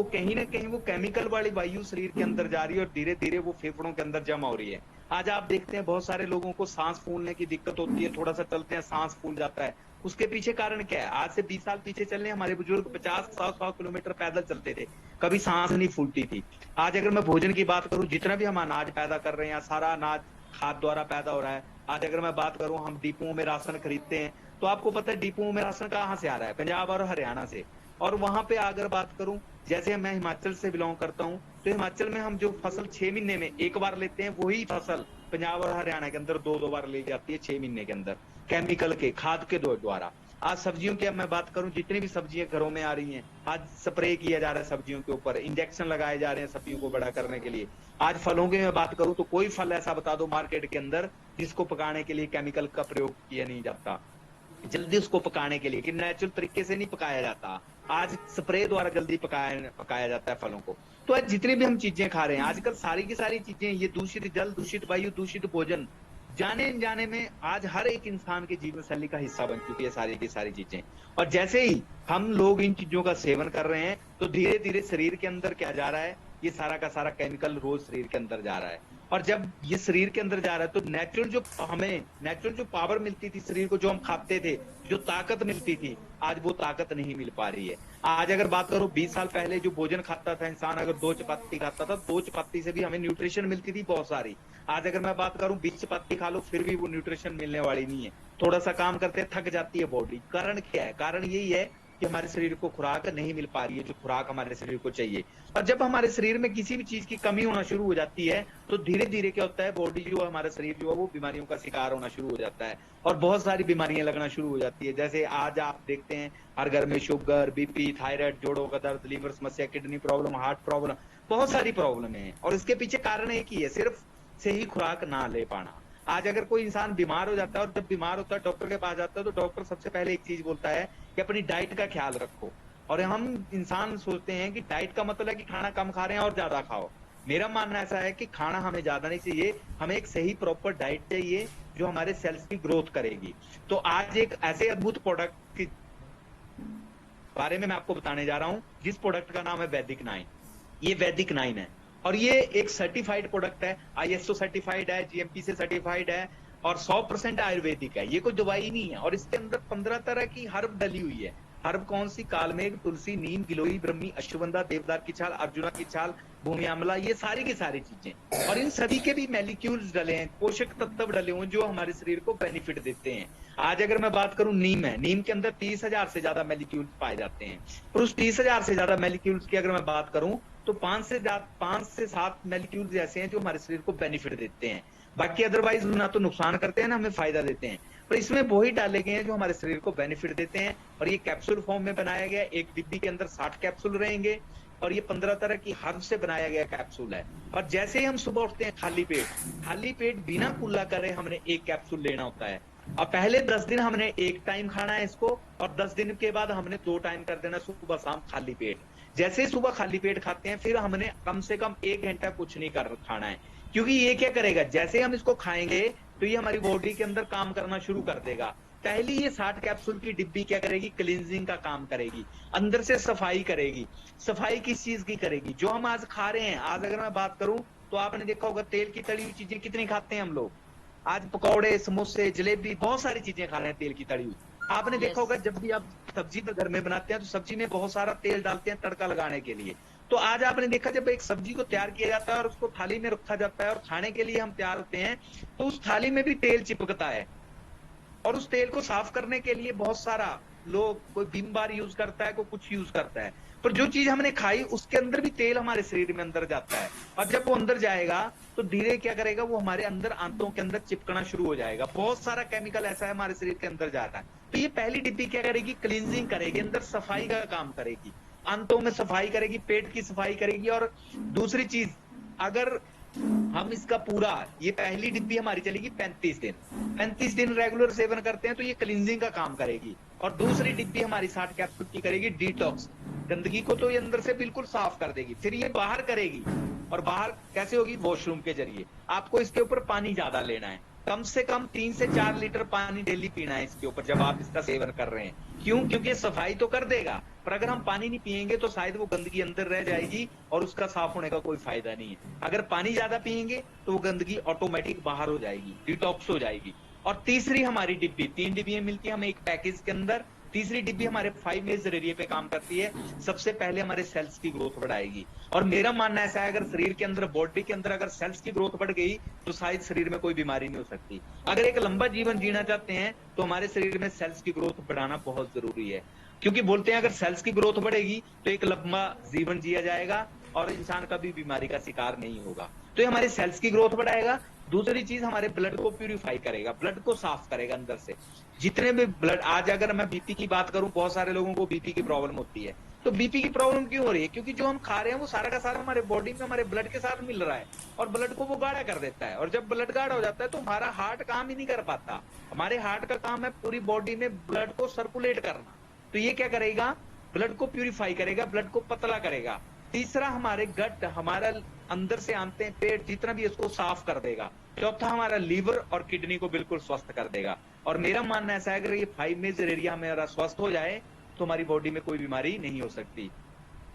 वो कहीं ना कहीं वो केमिकल वाली वायु शरीर के अंदर जा रही है और धीरे धीरे वो फेफड़ों के अंदर जमा हो रही है। आज आप देखते हैं बहुत सारे लोगों को सांस फूलने की दिक्कत होती है, थोड़ा सा चलते हैं सांस फूल जाता है। उसके पीछे कारण क्या है? आज से 20 साल पीछे चलने हमारे बुजुर्ग 50-100 किलोमीटर पैदल चलते थे, कभी सांस नहीं फूलती थी। आज अगर मैं भोजन की बात करूं, जितना भी हम अनाज पैदा कर रहे हैं, सारा अनाज खाद द्वारा पैदा हो रहा है। आज अगर मैं बात करूं, हम डिपुओं में राशन खरीदते हैं, तो आपको पता है डिपुओं में राशन कहाँ से आ रहा है? पंजाब और हरियाणा से। और वहां पे अगर बात करूं, जैसे मैं हिमाचल से बिलोंग करता हूं, तो हिमाचल में हम जो फसल 6 महीने में एक बार लेते हैं, वही फसल पंजाब और हरियाणा के अंदर दो दो बार ली जाती है 6 महीने के अंदर, केमिकल के खाद के द्वारा। आज सब्जियों की मैं बात करूं, जितनी भी सब्जियां घरों में आ रही हैं, आज स्प्रे किया जा रहा है सब्जियों के ऊपर, इंजेक्शन लगाए जा रहे हैं सब्जियों को बड़ा करने के लिए। आज फलों की मैं बात करूं, तो कोई फल ऐसा बता दो मार्केट के अंदर जिसको पकाने के लिए केमिकल का प्रयोग किया नहीं जाता, जल्दी उसको पकाने के लिए, कि नेचुरल तरीके से नहीं पकाया जाता। आज स्प्रे द्वारा जल्दी पकाया जाता है फलों को। तो आज जितनी भी हम चीजें खा रहे हैं आजकल, सारी की सारी चीजें, ये दूषित जल, दूषित वायु, दूषित भोजन, जाने अनजाने में आज हर एक इंसान के जीवन शैली का हिस्सा बन चुकी है सारी की सारी चीजें। और जैसे ही हम लोग इन चीजों का सेवन कर रहे हैं, तो धीरे धीरे शरीर के अंदर क्या जा रहा है? ये सारा का सारा केमिकल रोज शरीर के अंदर जा रहा है। और जब ये शरीर के अंदर जा रहा है, तो नेचुरल जो पावर मिलती थी शरीर को, जो हम खाते थे, जो ताकत मिलती थी, आज वो ताकत नहीं मिल पा रही है। आज अगर बात करो, 20 साल पहले जो भोजन खाता था इंसान, अगर 2 चपाती खाता था, 2 चपाती से भी हमें न्यूट्रिशन मिलती थी बहुत सारी। आज अगर मैं बात करूं, 20 चपाती खा लो, फिर भी वो न्यूट्रिशन मिलने वाली नहीं है। थोड़ा सा काम करते थक जाती है बॉडी। कारण क्या है? कारण यही है कि हमारे शरीर को खुराक नहीं मिल पा रही है, जो खुराक हमारे शरीर को चाहिए। और जब हमारे शरीर में किसी भी चीज की कमी होना शुरू हो जाती है, तो धीरे धीरे क्या होता है, बॉडी जो है, हमारा शरीर जो है, वो बीमारियों का शिकार होना शुरू हो जाता है और बहुत सारी बीमारियां लगना शुरू हो जाती है। जैसे आज आप देखते हैं हर घर में शुगर, बीपी, थायराइड, जोड़ों का दर्द, लीवर समस्या, किडनी प्रॉब्लम, हार्ट प्रॉब्लम, बहुत सारी प्रॉब्लम है। और इसके पीछे कारण एक ही है, सिर्फ सही खुराक ना ले पाना। आज अगर कोई इंसान बीमार हो जाता है, और जब बीमार होता है डॉक्टर के पास जाता है, तो डॉक्टर सबसे पहले एक चीज बोलता है कि अपनी डाइट का ख्याल रखो। और हम इंसान सोचते हैं कि डाइट का मतलब है कि खाना कम खा रहे हैं और ज्यादा खाओ। मेरा मानना ऐसा है कि खाना हमें ज्यादा नहीं चाहिए, हमें एक सही प्रॉपर डाइट चाहिए जो हमारे सेल्स की ग्रोथ करेगी। तो आज एक ऐसे अद्भुत प्रोडक्ट के बारे में मैं आपको बताने जा रहा हूं, जिस प्रोडक्ट का नाम है वैदिक 9। ये वैदिक 9 है और ये एक सर्टिफाइड प्रोडक्ट है, आईएसओ सर्टिफाइड है, जीएमपी से सर्टिफाइड है और 100% आयुर्वेदिक है। ये कोई दवाई नहीं है। और इसके अंदर 15 तरह की हर्ब डली हुई है। हर्ब कौन सी? कालमेघ, तुलसी, नीम, गिलोई, ब्रह्मी, अश्वगंधा, देवदार की छाल, अर्जुना की छाल, भूमि आंवला, ये सारी की सारी चीजें। और इन सभी के भी मैलिक्यूल्स डले हैं, पोषक तत्व डले हुए जो हमारे शरीर को बेनिफिट देते हैं। आज अगर मैं बात करूं, नीम है, नीम के अंदर 30,000 से ज्यादा मैलिक्यूल्स पाए जाते हैं। और उस 30,000 से ज्यादा मैलिक्यूल्स की अगर मैं बात करूं, तो 5 से 7 मैलिक्यूल्स ऐसे हैं जो हमारे शरीर को बेनिफिट देते हैं। बाकी अदरवाइज ना तो नुकसान करते हैं ना हमें फायदा देते हैं। पर इसमें वही डाले गए हैं जो हमारे शरीर को बेनिफिट देते हैं। और ये कैप्सूल फॉर्म में बनाया गया, एक डिब्बी के अंदर 60 कैप्सूल रहेंगे और ये 15 तरह की हर्ब से बनाया गया कैप्सूल है। और जैसे ही हम सुबह उठते हैं, खाली पेट बिना कुल्ला करे हमने एक कैप्सूल लेना होता है। और पहले 10 दिन हमने एक टाइम खाना है इसको, और 10 दिन के बाद हमने 2 टाइम कर देना, सुबह शाम खाली पेट। जैसे ही सुबह खाली पेट खाते हैं, फिर हमने कम से कम 1 घंटा कुछ नहीं कर खाना है। क्योंकि ये क्या करेगा, जैसे हम इसको खाएंगे तो ये हमारी बॉडी के अंदर काम करना शुरू कर देगा। पहली ये 60 कैप्सूल की डिब्बी क्या करेगी? क्लींजिंग का काम करेगी, अंदर से सफाई करेगी। सफाई किस चीज की करेगी? जो हम आज खा रहे हैं। आज अगर मैं बात करूं, तो आपने देखा होगा तेल की तली हुई चीजें कितनी खाते हैं हम लोग। आज पकौड़े, समोसे, जलेबी, बहुत सारी चीजें खा रहे हैं तेल की तली हुई। आपने देखा होगा जब भी आप सब्जी घर में बनाते हैं, तो सब्जी में बहुत सारा तेल डालते हैं तड़का लगाने के लिए। तो आज आपने देखा, जब एक सब्जी को तैयार किया जाता है और उसको थाली में रखा जाता है और खाने के लिए हम तैयार होते हैं, तो उस थाली में भी तेल चिपकता है। और उस तेल को साफ करने के लिए बहुत सारा लोग, कोई विम बार यूज करता है, कोई कुछ यूज करता है। पर जो चीज हमने खाई, उसके अंदर भी तेल हमारे शरीर में अंदर जाता है। और जब वो अंदर जाएगा, तो धीरे क्या करेगा, वो हमारे अंदर आंतों के अंदर चिपकना शुरू हो जाएगा। बहुत सारा केमिकल ऐसा है हमारे शरीर के अंदर जाता है। तो ये पहली डिब्बी क्या करेगी? क्लींजिंग करेगी, अंदर सफाई का काम करेगी, आंतों में सफाई करेगी, पेट की सफाई करेगी। और दूसरी चीज, अगर हम इसका पूरा, ये पहली डिब्बी हमारी चलेगी 35 दिन रेगुलर सेवन करते हैं, तो ये क्लींजिंग का काम करेगी। और दूसरी डिब्बी हमारी 60 कैप्सूल की करेगी डिटॉक्स, गंदगी को तो ये अंदर से बिल्कुल साफ कर देगी। फिर ये बाहर करेगी, और बाहर कैसे होगी? वॉशरूम के जरिए। आपको इसके ऊपर पानी ज्यादा लेना है, कम से कम 3 से 4 लीटर पानी डेली पीना है इसके ऊपर, जब आप इसका सेवन कर रहे हैं। क्यों? क्योंकि सफाई तो कर देगा, पर अगर हम पानी नहीं पिएंगे तो शायद वो गंदगी अंदर रह जाएगी और उसका साफ होने का कोई फायदा नहीं है। अगर पानी ज्यादा पिएंगे तो वो गंदगी ऑटोमेटिक बाहर हो जाएगी, डिटॉक्स हो जाएगी। और तीसरी हमारी डिब्बी, 3 डिब्बियां मिलती है हमें एक पैकेज के अंदर। तीसरी डिब्बी हमारे 5 मेजर एरिया पे काम करती है। सबसे पहले हमारे सेल्स की ग्रोथ बढ़ाएगी, और मेरा मानना ऐसा है अगर शरीर के अंदर, बॉडी के अंदर अगर सेल्स की ग्रोथ बढ़ गई तो शायद शरीर में कोई बीमारी नहीं हो सकती। अगर एक लंबा जीवन जीना चाहते हैं तो हमारे शरीर में सेल्स की ग्रोथ बढ़ाना बहुत जरूरी है, क्योंकि बोलते हैं अगर सेल्स की ग्रोथ बढ़ेगी तो एक लंबा जीवन जिया जाएगा और इंसान कभी बीमारी का शिकार नहीं होगा। तो ये हमारे सेल्स की ग्रोथ बढ़ाएगा। दूसरी चीज हमारे ब्लड को प्यूरिफाई करेगा, ब्लड को साफ करेगा अंदर से। जितने भी ब्लड, आज अगर मैं बीपी की बात करूं, बहुत सारे लोगों को बीपी की प्रॉब्लम होती है। तो बीपी की प्रॉब्लम क्यों हो रही है? क्योंकि जो हम खा रहे हैं वो सारा का सारा हमारे बॉडी में हमारे ब्लड के साथ मिल रहा है और ब्लड को वो गाढ़ा कर देता है। और जब ब्लड गाढ़ा हो जाता है तो हमारा हार्ट काम ही नहीं कर पाता। हमारे हार्ट का काम है पूरी बॉडी में ब्लड को सर्कुलेट करना। तो ये क्या करेगा? ब्लड को प्यूरिफाई करेगा, ब्लड को पतला करेगा। तीसरा हमारे गट, हमारा अंदर से आंते हैं, पेट, जितना भी इसको साफ कर देगा। चौथा हमारा लीवर और किडनी को बिल्कुल स्वस्थ कर देगा। और मेरा मानना ऐसा है अगर ये 5 मेजर एरिया हमारा स्वस्थ हो जाए तो हमारी बॉडी में कोई बीमारी नहीं हो सकती।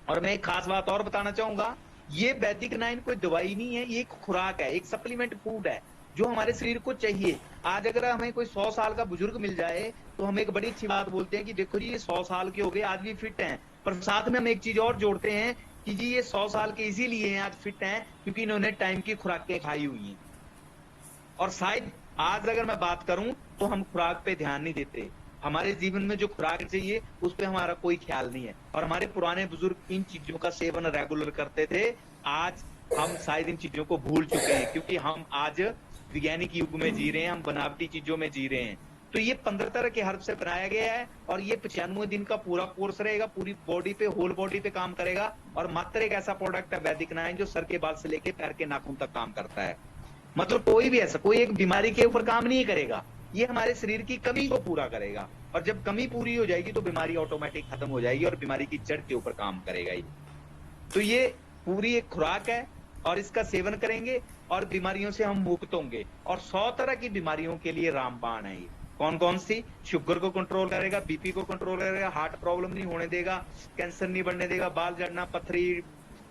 और मैं एक खास बात और बताना चाहूंगा, ये वैदिक 9 कोई दवाई नहीं है, ये एक खुराक है, एक सप्लीमेंट फूड है जो हमारे शरीर को चाहिए। आज अगर हमें कोई 100 साल का बुजुर्ग मिल जाए तो हम एक बड़ी अच्छी बात बोलते हैं कि देखो जी ये 100 साल के हो गए, आज भी फिट हैं। पर साथ में हम एक चीज और जोड़ते हैं कि जी ये 100 साल के इसीलिए हैं, आज फिट हैं क्योंकि इन्होंने टाइम की खुराकें खाई हुई हैं। और शायद आज अगर मैं बात करूं तो हम खुराक पे ध्यान नहीं देते। हमारे जीवन में जो खुराक चाहिए उस पे हमारा कोई ख्याल नहीं है। और हमारे पुराने बुजुर्ग इन चीजों का सेवन रेगुलर करते थे। आज हम शायद इन चीजों को भूल चुके हैं क्योंकि हम आज वैज्ञानिक युग में जी रहे हैं, हम बनावटी चीजों में जी रहे हैं। तो ये 15 तरह के हर्ब से बनाया गया है और ये 95 दिन का पूरा कोर्स रहेगा, पूरी बॉडी पे, होल बॉडी पे काम करेगा। और मात्र एक ऐसा प्रोडक्ट है वैदिक 9 जो सर के बाल से लेके पैर के नाखून तक काम करता है। मतलब कोई भी ऐसा, कोई एक बीमारी के ऊपर काम नहीं करेगा, ये हमारे शरीर की कमी को पूरा करेगा। और जब कमी पूरी हो जाएगी तो बीमारी ऑटोमेटिक खत्म हो जाएगी और बीमारी की जड़ के ऊपर काम करेगा ये। तो ये पूरी एक खुराक है और इसका सेवन करेंगे और बीमारियों से हम मुक्त होंगे। और 100 तरह की बीमारियों के लिए रामबाण है ये। कौन कौन सी? शुगर को कंट्रोल करेगा, बीपी को कंट्रोल करेगा, हार्ट प्रॉब्लम नहीं होने देगा, कैंसर नहीं बढ़ने देगा, बाल झड़ना, पथरी,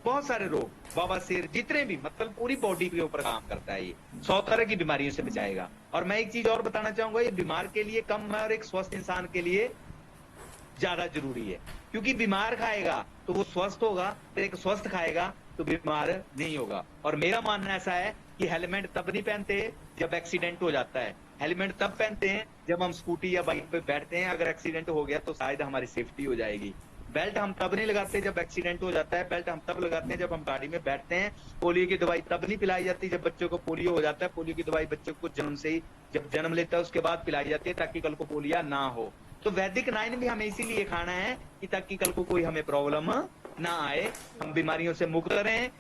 बहुत सारे रोग, बवासीर, जितने भी, मतलब पूरी बॉडी के ऊपर काम करता है ये। 100 तरह की बीमारियों से बचाएगा। और मैं एक चीज और बताना चाहूंगा, ये बीमार के लिए कम है और एक स्वस्थ इंसान के लिए ज्यादा जरूरी है। क्योंकि बीमार खाएगा तो वो स्वस्थ होगा, फिर एक स्वस्थ खाएगा तो बीमार नहीं होगा। और मेरा मानना ऐसा है कि हेलमेट तब नहीं पहनते जब एक्सीडेंट हो जाता है, हेलमेट तब पहनते हैं जब हम स्कूटी या बाइक पे बैठते हैं। अगर एक्सीडेंट हो गया तो शायद हमारी सेफ्टी हो जाएगी। बेल्ट हम तब नहीं लगाते जब एक्सीडेंट हो जाता है, बेल्ट हम तब लगाते हैं जब हम गाड़ी में बैठते हैं। पोलियो की दवाई तब नहीं पिलाई जाती जब बच्चों को पोलियो हो जाता है। पोलियो की दवाई बच्चों को जन्म से ही, जब जन्म लेता है उसके बाद पिलाई जाती है ताकि कल को पोलियो ना हो। तो वैदिक 9 भी हमें इसीलिए खाना है कि ताकि कल को कोई हमें प्रॉब्लम ना आए, हम बीमारियों से मुक्त रहें।